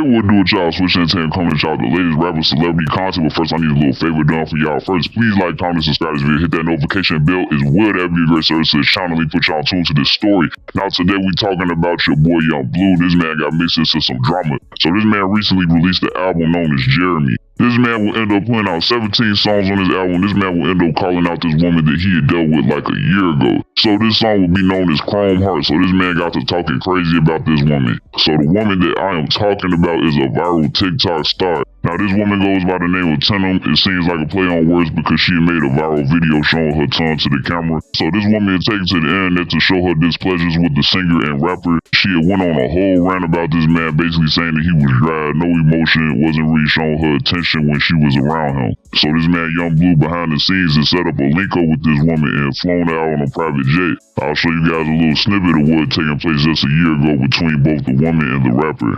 we'll do it, y'all. Swish Entertainment coming at y'all the latest rapper celebrity content. But first, I need a little favor done for y'all. First, please like, comment, subscribe to this video. Hit that notification bell as well. That'd be a great service to the channel. We put y'all tuned to this story. Now, today we talking about your boy Young Bleu. This man got mixed into some drama. So this man recently released an album known as Jeremy. This man will end up putting out 17 songs on his album. This man will end up calling out this woman that he had dealt with like a year ago. So this song will be known as Chrome Heart. So this man got to talking crazy about this woman. So the woman that I am talking about is a viral TikTok star. Now this woman goes by the name of Tenem. It seems like a play on words because she made a viral video showing her tongue to the camera. So this woman had taken to the internet to show her displeasures with the singer and rapper. She had went on a whole rant about this man, basically saying that he was dry, no emotion, wasn't really showing her attention when she was around him. So this man Young Bleu behind the scenes has set up a link up with this woman and flown her out on a private jet. I'll show you guys a little snippet of what taking place just a year ago between both the woman and the rapper.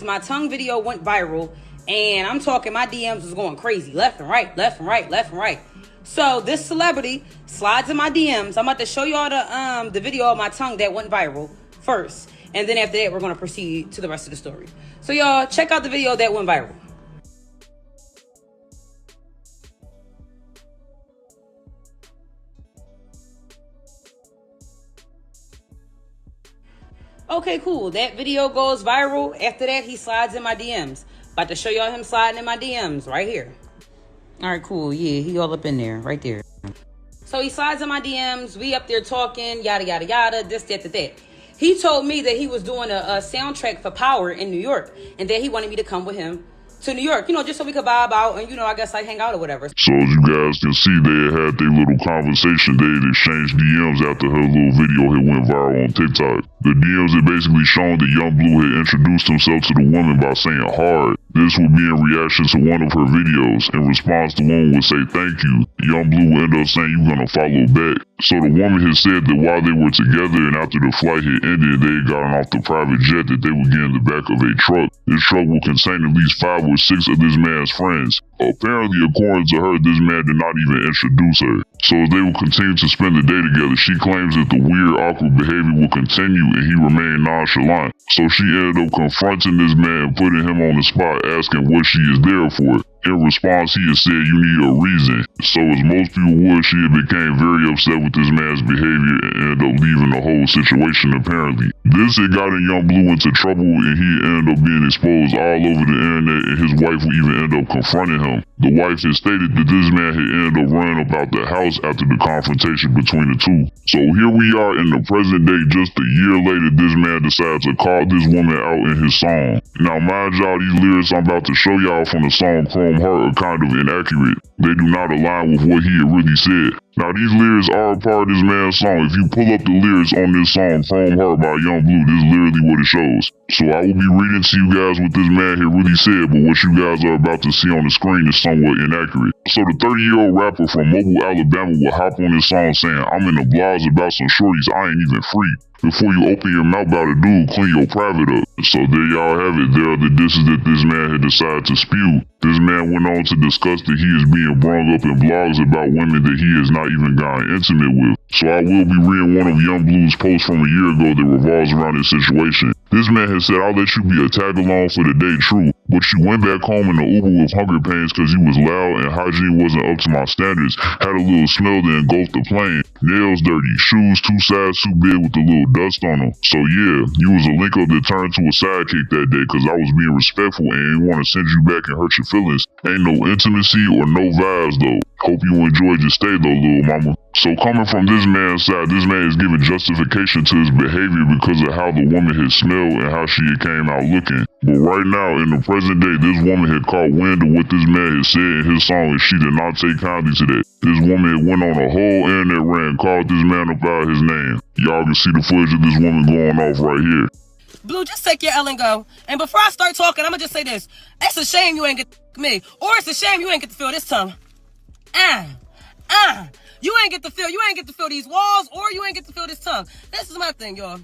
My tongue video went viral. And I'm talking, my DMs was going crazy, left and right, left and right, left and right. So this celebrity slides in my DMs. I'm about to show y'all the video of my tongue that went viral first. And then after that, we're going to proceed to the rest of the story. So y'all, check out the video that went viral. Okay, cool. That video goes viral. After that, he slides in my DMs. About to show y'all him sliding in my DMs right here. All right, cool. Yeah, he all up in there, right there. So he slides in my DMs. We up there talking, yada, yada, yada, this, that. He told me that he was doing a soundtrack for Power in New York and that he wanted me to come with him to New York, just so we could vibe out and, I guess like hang out or whatever. So as you guys can see, they had their little conversation. They had exchanged DMs after her little video had went viral on TikTok. The DMs had basically shown that Young Bleu had introduced himself to the woman by saying hard. This would be in reaction to one of her videos. In response, the woman would say thank you. Young Bleu would end up saying you're gonna follow back. So the woman had said that while they were together and after the flight had ended, they had gotten off the private jet that they would get in the back of a truck. This truck would contain at least 5 or 6 of this man's friends. Apparently, according to her, this man did not even introduce her. So as they would continue to spend the day together, she claims that the weird, awkward behavior would continue and he remained nonchalant. So she ended up confronting this man and putting him on the spot, asking what she is there for. In response, he had said, you need a reason. So as most people would, she had became very upset with this man's behavior and ended up leaving the whole situation apparently. This had gotten Young Bleu into trouble and he ended up being exposed all over the internet and his wife would even end up confronting him. The wife had stated that this man had ended up running about the house after the confrontation between the two. So here we are in the present day, just a year later, this man decided to call this woman out in his song. Now mind y'all, these lyrics I'm about to show y'all from the song Chrome Heart are kind of inaccurate. They do not align with what he had really said. Now these lyrics are a part of this man's song. If you pull up the lyrics on this song, Chrome Heart by Young Bleu, this is literally what it shows. So I will be reading to you guys what this man had really said, but what you guys are about to see on the screen is somewhat inaccurate. So the 30-year-old rapper from Mobile, Alabama will hop on this song saying, I'm in the Bleu'S about some shorties, I ain't even free. Before you open your mouth about a dude, clean your private up. So there y'all have it. There are the disses that this man had decided to spew. This man went on to discuss that he is being brung up in blogs about women that he has not even gotten intimate with. So I will be reading one of Young Bleu's posts from a year ago that revolves around this situation. This man has said, I'll let you be a tag along for the day, true, but you went back home in the Uber with hunger pains because you was loud and hygiene wasn't up to my standards. Had a little smell that engulfed the plane. Nails dirty, shoes 2 size too big with a little dust on them. So yeah, you was a link up that turned to a sidekick that day because I was being respectful and ain't want to send you back and hurt your feelings. Ain't no intimacy or no vibes though. Hope you enjoyed your stay though, little mama. So coming from this man's side, this man is giving justification to his behavior because of how the woman had smelled and how she had came out looking. But right now, in the present day, this woman had caught wind of what this man had said in his song and she did not take kindly to that. This woman had went on a whole internet rant and called this man up out his name. Y'all can see the footage of this woman going off right here. Bleu, just take your L and go. And before I start talking, I'm gonna just say this. It's a shame you ain't get me. Or it's a shame you ain't get to feel this tongue. You ain't get to feel these walls, or you ain't get to feel this tongue. This is my thing, y'all.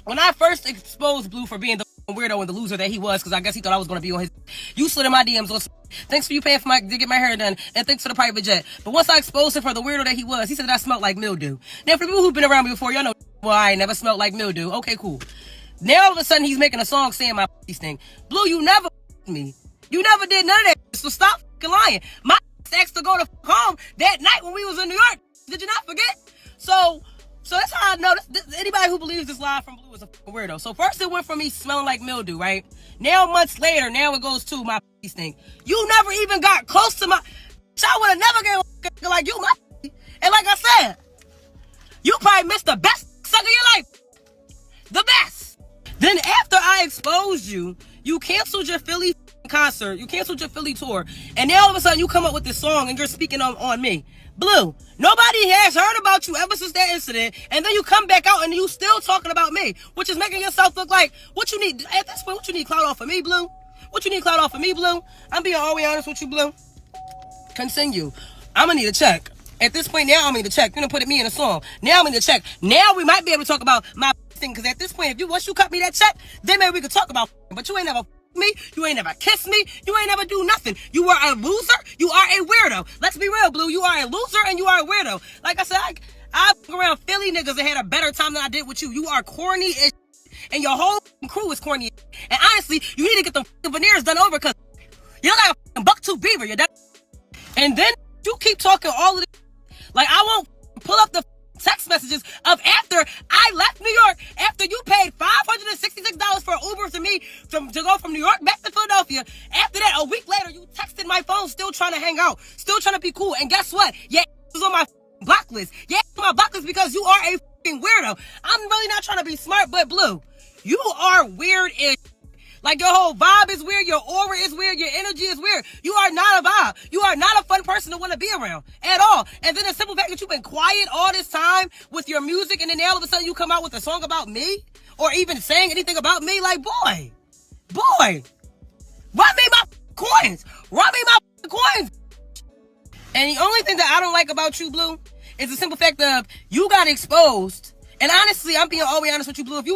When I first exposed Bleu for being the weirdo and the loser that he was, because I guess he thought I was going to be on his, you slid in my DMs on, thanks for you paying to get my hair done, and thanks for the private jet. But once I exposed him for the weirdo that he was, he said that I smelled like mildew. Now, for people who've been around me before, y'all know, well, I ain't never smelled like mildew. Okay, cool. Now all of a sudden he's making a song saying my thing. Blue, you never me. You never did none of that. So stop lying. My asked to go to home that night when we was in New York. Did you not forget? So that's how I know anybody who believes this lie from Blue is a weirdo. So first it went from me smelling like mildew, right? Now months later, now it goes to my thing. You never even got close to my. I would have never gave like you, my. And like I said, you probably missed the best suck of your life. The best. Then after I exposed you, you canceled your Philly concert, you canceled your Philly tour, and now all of a sudden you come up with this song and you're speaking on me. Blue, nobody has heard about you ever since that incident, and then you come back out and you still talking about me, which is making yourself look like what you need at this point. What you need clout off of me, Blue? What you need clout off of me, Blue? I'm being always honest with you, Blue. Continue. I'm gonna need a check. At this point now, I'm gonna need a check. You're gonna put me in a song. Now I'm gonna need a check. Now we might be able to talk about my thing, because at this point, once you cut me that check, then maybe we could talk about. But you ain't never me, you ain't never kissed me, you ain't never do nothing. You are a loser, you are a weirdo. Let's be real, Blue. You are a loser and you are a weirdo. Like I said, I around Philly niggas that had a better time than I did with you. You are corny as and your whole crew is corny as. And honestly, you need to get the veneers done over, because you're like a buck-tooth beaver. You're done. And then you keep talking all of this. Like, I won't pull up the text messages of after I left New York, after you paid $566 for an Uber to me to go from New York back to Philadelphia. After that, a week later, you texted my phone, still trying to hang out, still trying to be cool. And guess what? Yeah, was on my block list. Yeah, on my block list because you are a weirdo. I'm really not trying to be smart, but Blue, you are weird-ish. Like, your whole vibe is weird, your aura is weird, your energy is weird. You are not a vibe. You are not a fun person to want to be around at all. And then the simple fact that you've been quiet all this time with your music, and then all of a sudden you come out with a song about me, or even saying anything about me, like, boy, run me my coins. Run me my coins. And the only thing that I don't like about you, Blue, is the simple fact of you got exposed. And honestly, I'm being always honest with you, Blue. If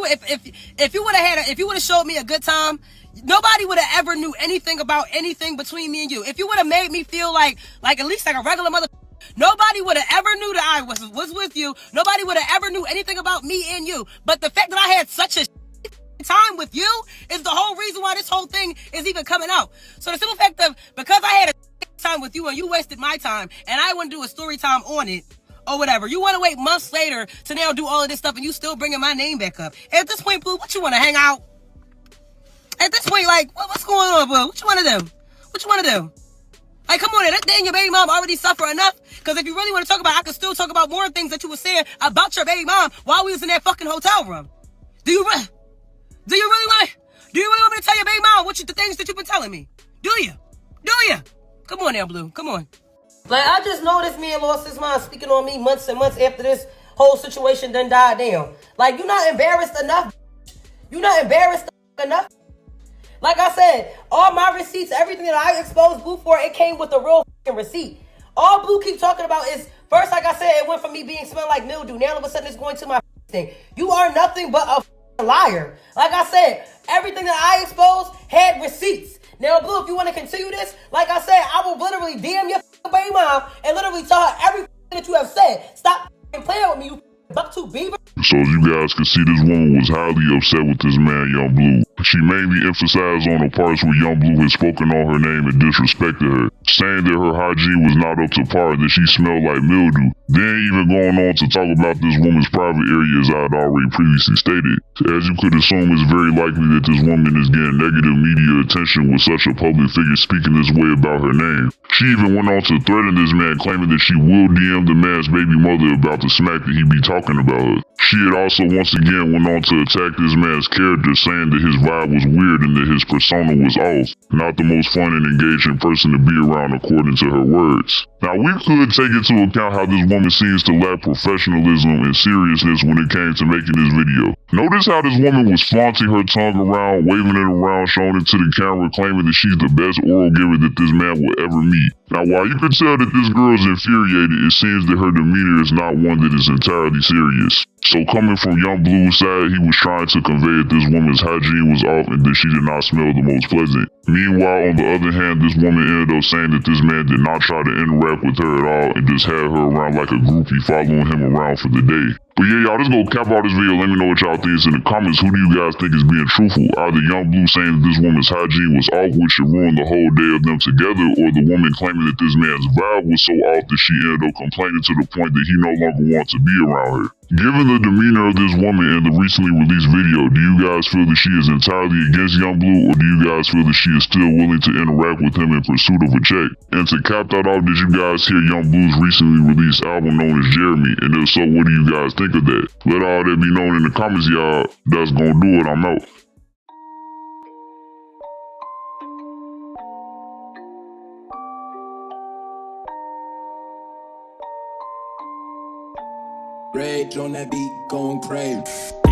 you would have showed me a good time, nobody would have ever knew anything about anything between me and you. If you would have made me feel like at least like a regular mother, nobody would have ever knew that I was with you. Nobody would have ever knew anything about me and you. But the fact that I had such a time with you is the whole reason why this whole thing is even coming out. So the simple fact of, because I had a time with you and you wasted my time, and I want to do a story time on it, or whatever. You want to wait months later to now do all of this stuff, and you still bringing my name back up. At this point, Blue, what you want to hang out? At this point, like, what's going on, Blue? What you want to do? What you want to do? Like, come on, that day and your baby mom already suffer enough. Because if you really want to talk about, I can still talk about more things that you were saying about your baby mom while we was in that fucking hotel room. Do you really want me to tell your baby mom the things that you've been telling me? Do you? Come on now, Blue. Come on. Like, I just know this man lost his mind speaking on me months and months after this whole situation done died down. Like, you're not embarrassed enough. You're not embarrassed enough. Like I said, all my receipts, everything that I exposed Blue for, it came with a real receipt. All Blue keep talking about is, first, like I said, it went from me being smelled like mildew. Now all of a sudden it's going to my thing. You are nothing but a liar. Like I said, everything that I exposed had receipts. Now, Blue, if you want to continue this, like I said, I will literally DM your baby mom and literally tell her everything that you have said. Stop playing with me, you buck-tooth beaver. So as you guys can see, this woman was highly upset with this man, Young Blue. She mainly emphasized on the parts where Young Blue had spoken on her name and disrespected her, saying that her hygiene was not up to par and that she smelled like mildew. Then even going on to talk about this woman's private area, as I had already previously stated. As you could assume, it's very likely that this woman is getting negative media attention with such a public figure speaking this way about her name. She even went on to threaten this man, claiming that she will DM the man's baby mother about the smack that he be talking about her. She had also once again went on to attack this man's character, saying that his vibe was weird and that his persona was off. Not the most fun and engaging person to be around, according to her words. Now, we could take into account how this woman seems to lack professionalism and seriousness when it came to making this video. Notice how this woman was flaunting her tongue around, waving it around, showing it to the camera, claiming that she's the best oral giver that this man will ever meet. Now, while you can tell that this girl is infuriated, it seems that her demeanor is not one that is entirely serious. So coming from Young Bleu's side, he was trying to convey that this woman's hygiene was off and that she did not smell the most pleasant. Meanwhile, on the other hand, this woman ended up saying that this man did not try to interact with her at all and just had her around like a groupie, following him around for the day. But yeah, y'all, just go cap out this video. Let me know what y'all think in the comments. Who do you guys think is being truthful? Either Young Bleu saying that this woman's hygiene was off, which should ruin the whole day of them together, or the woman claiming that this man's vibe was so off that she ended up complaining to the point that he no longer wants to be around her. Given the demeanor of this woman in the recently released video, do you guys feel that she is entirely against Young Bleu, or do you guys feel that she is still willing to interact with him in pursuit of a check? And to cap that off, did you guys hear Young Bleu's recently released album known as Jeremy? And if so, what do you guys think of that? Let all that be known in the comments, y'all. That's gonna do it. I'm out. Rage on that beat, going crazy.